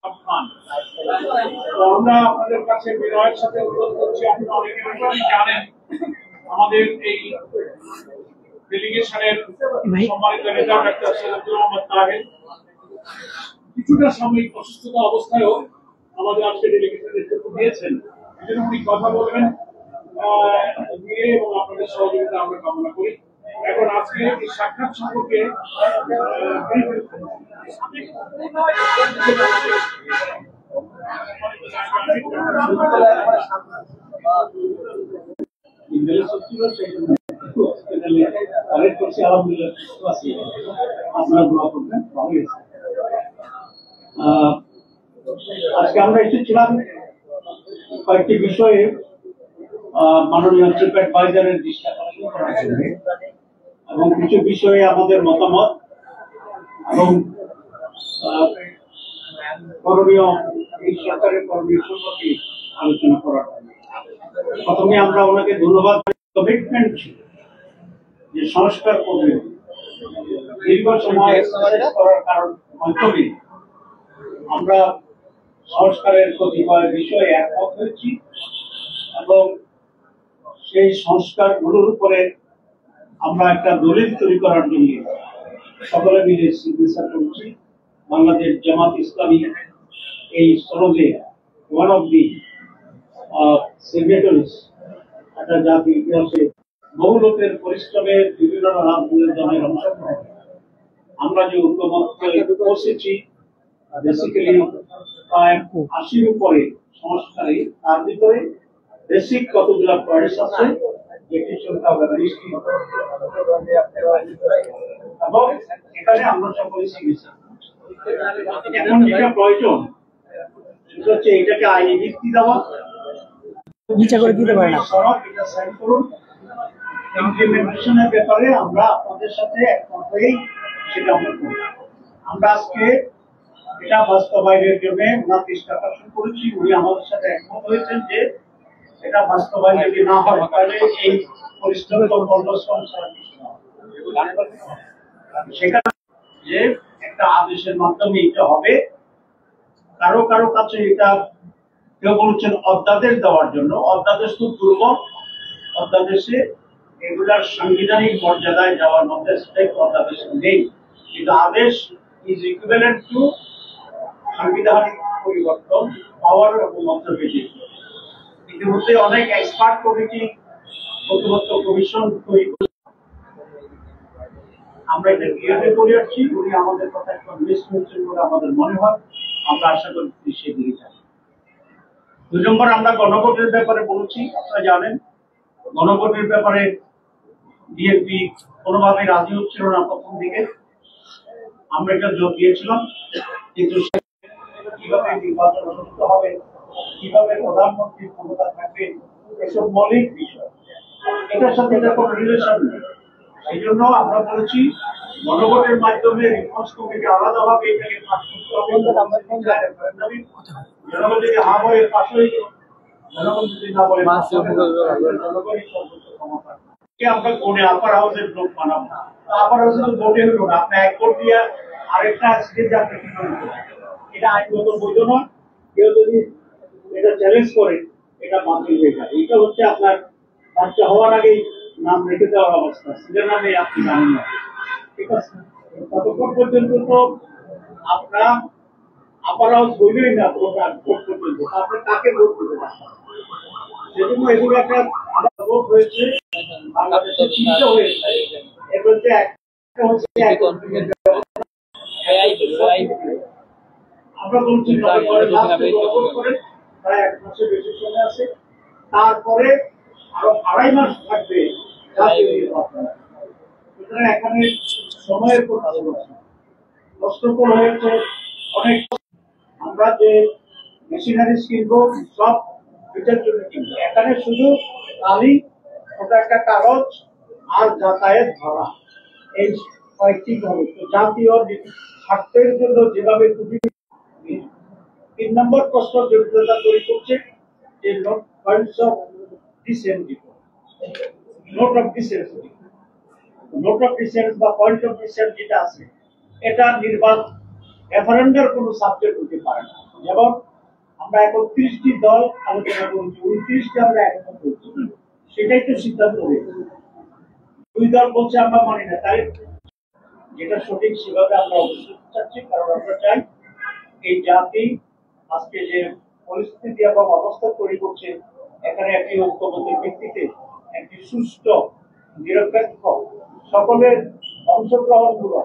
আমরা আপনাদের কাছে বিনয়ের সাথে অনুরোধ করছি, আপনারা অনেকে জানেন আমাদের এই ডেলিগেশনের সম্মানিত নেতা ডাক্তার সিরাজুল আহমদ তাহের কিছুটা সাময়িক অসুস্থতা অবস্থায়ও আমাদের আজকে ডেলিগেশনের নেতৃত্ব দিয়েছেন। এই জন্য উনি কথা বলবেন নিয়ে এবং আপনাদের সহযোগিতা আমরা কামনা করি। এখন আজকে এই সাক্ষাৎ সম্পর্কে আজকে আমরা এসেছিলাম কয়েকটি বিষয়ে মাননীয় চিফ অ্যাডভাইজারের দৃষ্টি আকর্ষণ করার জন্য এবং কিছু বিষয়ে আমাদের মতামত এবং করণীয় এই সরকারের করণীয় সম্পর্কে আলোচনা করার জন্য প্রথমে আমরা ওনাকে ধন্যবাদ। কমিটমেন্ট ছিল যে সংস্কার করবে, দীর্ঘ সময় করার কারণ মাধ্যমে আমরা সংস্কারের কতিপয় বিষয়ে একমত হয়েছি এবং সেই সংস্কারগুলোর উপরে আমরা একটা দলিল তৈরি করার জন্য সকলে মিলে সিগনেচার করছি। বাংলাদেশ জামাত ইসলামী এই সনদে ওয়ান অফ দি সিগনেটরিজ। একটা জাতির ইতিহাসে বহু লোকের পরিশ্রমের বিভিন্ন রাজনৈতিক দলের অংশগ্রহণ আমরা যে ঐক্যমত্যে পৌঁছেছি, বেসিক্যালি প্রায় ৮০-র উপরে সংস্কারে, তার ভিতরে বেসিক কতগুলো পয়েন্টস আছে যেটি সংখ্যা এবং এখানে আমরা সকলে শিখেছি। এখন যেটা প্রয়োজন সেটা হচ্ছে এটাকে আইনি ভিত্তি দেওয়া, বিচার করে দিতে পারে না এটা সাইন করুন। ইমপ্লিমেন্টেশনের ব্যাপারে আমরা আপনাদের সাথে একমত হয়েই সেটা আমরা আজকে এটা বাস্তবায়নের জন্য ওনার দৃষ্টি আকর্ষণ করেছি। উনি আমাদের সাথে একমত হয়েছেন যে এটা বাস্তবায়ন যদি না হয় তাহলে এই পরিশ্রম সেখানে যে একটা আদেশের মাধ্যমে এটা হবে। কারো কারো কাছে এটা কেউ বলছেন অধ্যাদেশ দেওয়ার জন্য। অধ্যাদেশ খুব দুর্বল, অধ্যাদেশে এগুলার সাংবিধানিক মর্যাদায় যাওয়ার মধ্যে অধ্যাদেশ নেই, কিন্তু আদেশ ইজ ইকুইভ্যালেন্ট টু সাংবিধানিক পরিবর্তন পাওয়ার এবং অন্তর্ভুক্ত। ইতিমধ্যে অনেক এক্সপার্ট কমিটি, ঐক্যমত্য কমিশন তৈরি করে আমরা এটা ক্লিয়ারে করে আসছি। উনি আমাদের কথা কনভিন্স হয়েছেন বলে আমাদের মনে হয়। আমরা আশা করি সেদিকে যাই। ২ নম্বর, আমরা গণভোটের ব্যাপারে বলেছি। আপনারা জানেন গণভোটের ব্যাপারে বিএনপি কোনোভাবে রাজি হচ্ছিল না প্রথম দিকে। আমরা এটা জোর দিয়েছিলাম, কিন্তু কিভাবে নির্বাচন অনুষ্ঠিত হবে, কিভাবে প্রধানমন্ত্রীর ক্ষমতা থাকবে, এসব মৌলিক বিষয়, এটার সাথে এটা কোনো রিলেশন নেই। এই জন্য আমরা বলেছি গণভোটের মাধ্যমে রিসপন্স কমিটি আলাদাভাবে এটাকে পাস করতে হবে। জনগণ যদি হা বলে পাশ হয়ে গেল, জনগণ যদি না বলে জনগণই সর্বোচ্চ ক্ষমতা। আমরা কোনে আপার হাউসের লোক বানাবো, আপার হাউসে তো ভোটে হলো না, আপনি এক ভোট দিয়ে আরেকটা স্টেজ আপনি কি করবেন? এটা আইনগত বৈধ নয়। কেউ যদি এটা চ্যালেঞ্জ করে এটা বাতিল হয়ে যায়। এটা হচ্ছে আপনার বাচ্চা হওয়ার আগেই নাম রেখে দেওয়ার অবস্থা, সেটার নামে আপনি জানেন না, ঠিক আছে? ততক্ষণ পর্যন্ত তো আপনার আপার হাউস বলবেই না ভোট পর্যন্ত, আপনার কাকে ভোট করতে পারছেন? সেজন্য এগুলো একটা ভোট হয়েছে, বাংলাদেশে ৩টা হয়েছে। এর মধ্যে একটা হচ্ছে আমরা বলছি প্রায় ১ মাসের বেশি সময় আছে, তারপরে আরো ২.৫ মাস থাকবে জাতীয় নির্বাচন। সুতরাং এখানে সময়ের কোন কষ্টকর হয়েছে অনেক। আমরা যে মেশিনারিজ কিনবো সব এটার জন্য কিনবো, এখানে শুধু খালি ওটা একটা কাগজ আর যাতায়াত ধরা, এই কয়েকটি হবে। তো জাতীয় স্বার্থের জন্য যেভাবে ৩ নম্বর প্রশ্ন জটিলতা তৈরি করছে যে note points of dissent, note of dissent, note of dissent বা পয়েন্ট অফ ডিসেন্ট যেটা আছে, এটা নির্বাচন রেফারেন্ডার কোনো সাবজেক্ট হতে পারে না। আমরা 31টি দল আলোচনা করেছি, 29টি আমরা এখনো করছি, সেটাই তো সিদ্ধান্ত হয়েছে। 2 দল বলছে আমরা মানি না, তাই যেটা সঠিক সেভাবে আমরা অবশ্যই চাচ্ছি, কারণ আমরা চাই এই জাতি আজকে যে পরিস্থিতি এবং অবস্থা তৈরি করছে, এখানে একটি ঐক্যবদ্ধ ভিত্তিতে একটি সুষ্ঠু নিরপেক্ষ সকলের অংশগ্রহণ গুলো